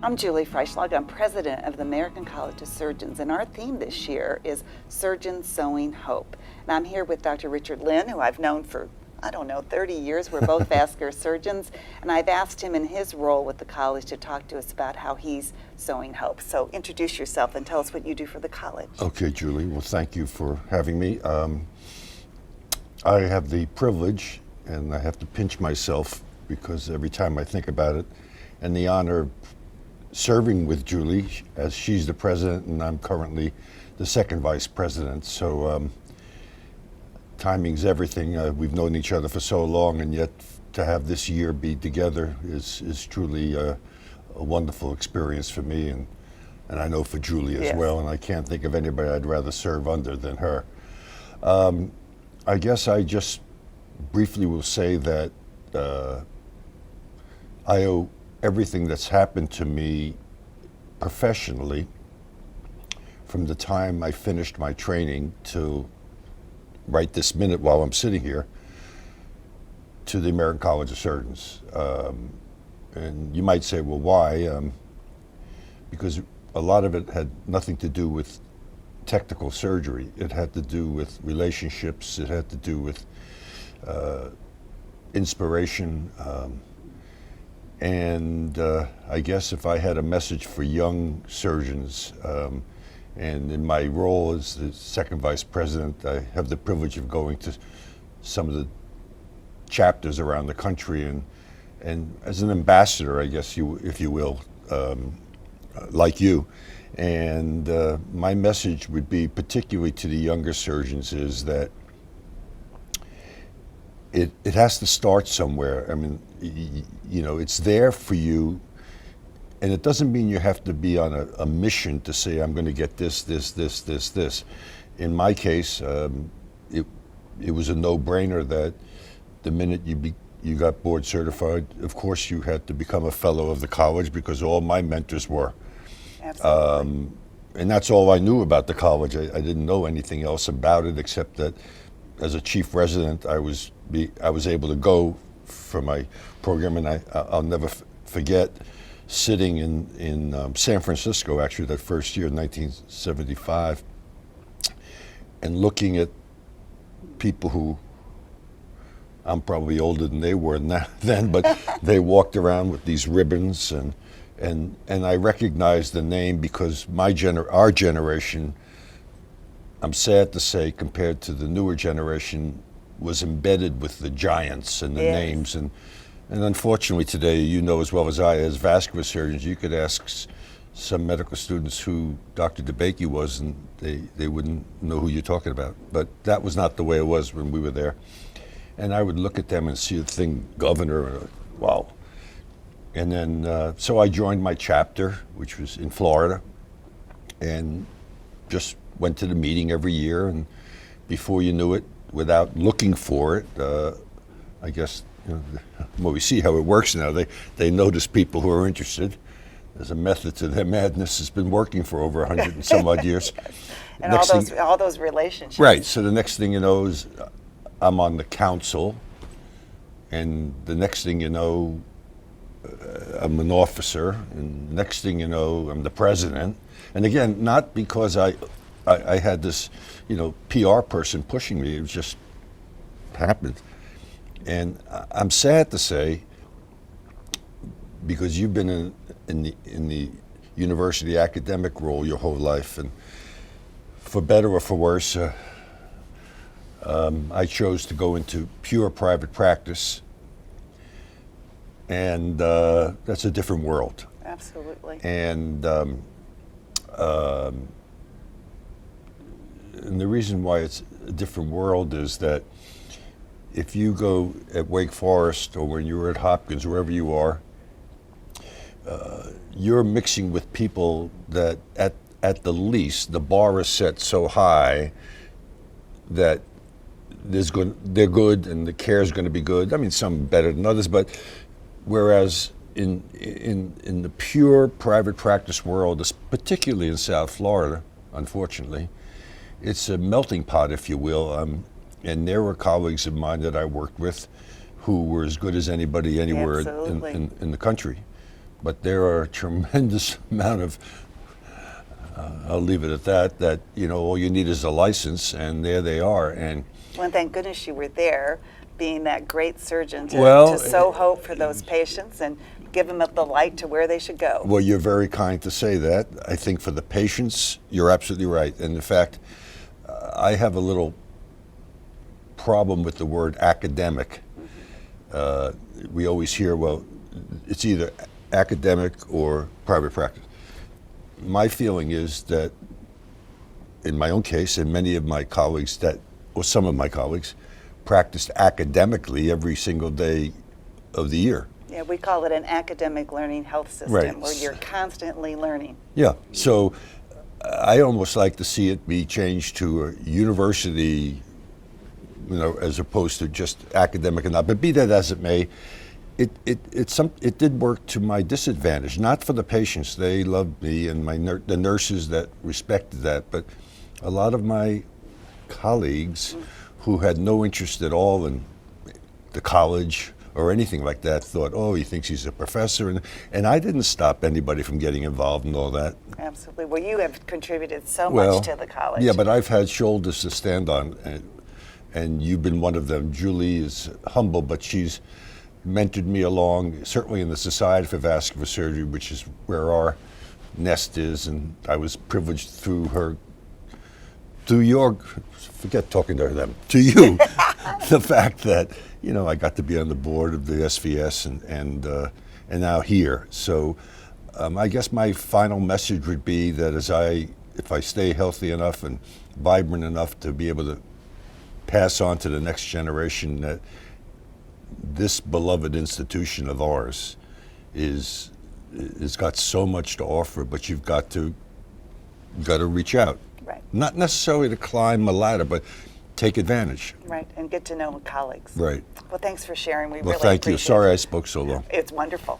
I'm Julie Freischlag. I'm president of the American College of Surgeons, and our theme this year is Surgeons Sowing Hope. And I'm here with Dr. Richard Lynn, who I've known for, 30 years. We're both vascular surgeons, and I've asked him in his role with the college to talk to us about how he's sowing hope. So introduce yourself and tell us what you do for the college. Okay, Julie. Well, thank you for having me. I have the privilege, and I have to pinch myself because every time I think about it, and the honor of serving with Julie, as she's the president and I'm currently the second vice president. So timing's everything. We've known each other for so long, and yet to have this year be together is truly a wonderful experience for me, and I know for Julie as well, and I can't think of anybody I'd rather serve under than her. I guess I just briefly will say that I owe everything that's happened to me professionally from the time I finished my training to right this minute while I'm sitting here to the American College of Surgeons. And you might say, well, why? Because a lot of it had nothing to do with technical surgery. It had to do with relationships. It had to do with inspiration. And I guess if I had a message for young surgeons, and in my role as the second vice president, I have the privilege of going to some of the chapters around the country, and as an ambassador, I guess, if you will, like you. And my message would be, particularly to the younger surgeons, is that it has to start somewhere. I mean, you know, it's there for you, and it doesn't mean you have to be on a mission to say, I'm going to get this. In my case, it was a no-brainer that the minute you got board certified, of course you had to become a fellow of the college, because all my mentors were. Absolutely. And that's all I knew about the college. I didn't know anything else about it, except that as a chief resident, I was able to go for my program, and I'll never forget sitting in San Francisco, actually, that first year in 1975, and looking at people who, I'm probably older than they were then, but they walked around with these ribbons, and I recognized the name because our generation, I'm sad to say, compared to the newer generation, was embedded with the giants and the names. And unfortunately today, you know as well as I, as vascular surgeons, you could ask some medical students who Dr. DeBakey was, and they wouldn't know who you're talking about. But that was not the way it was when we were there. And I would look at them and see a thing, governor, and wow. And then, so I joined my chapter, which was in Florida, and just went to the meeting every year, and before you knew it, without looking for it, I guess, well, we see how it works now. They notice people who are interested. There's a method to their madness. It's been working for over 100 and some odd years. And all those relationships. Right, so the next thing you know is I'm on the council, and the next thing you know, I'm an officer, and next thing you know, I'm the president. And again, not because I had this, PR person pushing me. It just happened. And I'm sad to say, because you've been in the university academic role your whole life, and for better or for worse, I chose to go into pure private practice, and that's a different world. Absolutely. And the reason why it's a different world is that if you go at Wake Forest, or when you're at Hopkins, wherever you are, you're mixing with people that at the least the bar is set so high that they're good and the care is going to be good. I mean, some better than others, but whereas in the pure private practice world, particularly in South Florida, unfortunately, it's a melting pot, if you will. And there were colleagues of mine that I worked with who were as good as anybody anywhere in the country. but there are a tremendous amount of, I'll leave it at that, that, all you need is a license, and there they are. And Well, thank goodness you were there, being that great surgeon to, Well, to sow hope for those patients and give them the light to where they should go. well, you're very kind to say that. I think for the patients, you're absolutely right. And in fact, I have a little problem with the word academic. We always hear, well, it's either academic or private practice. My feeling is that, in my own case, and many of my colleagues or some of my colleagues, practiced academically every single day of the year. Yeah, we call it an academic learning health system, Right. where you're constantly learning. Yeah, so I almost like to see it be changed to a university, as opposed to just academic and not. But be that as it may, it did work to my disadvantage. Not for the patients; they loved me, and the nurses that respected that. But a lot of my colleagues who had no interest at all in the college or anything like that thought, oh, he thinks he's a professor, and I didn't stop anybody from getting involved in all that. Absolutely. Well, you have contributed so Well, much to the college. Yeah, but I've had shoulders to stand on, and you've been one of them. Julie is humble, but she's mentored me along, certainly in the Society for Vascular Surgery, which is where our nest is, and I was privileged through your, forget talking to them, to you, the fact that, I got to be on the board of the SVS and now here. So I guess my final message would be that if I stay healthy enough and vibrant enough to be able to pass on to the next generation, that this beloved institution of ours is got so much to offer, but you've got to reach out. Right. Not necessarily to climb a ladder, but take advantage. Right, and get to know colleagues. Right. Well, thanks for sharing. We Well, really thank you. appreciate Sorry it. I spoke so long. It's wonderful.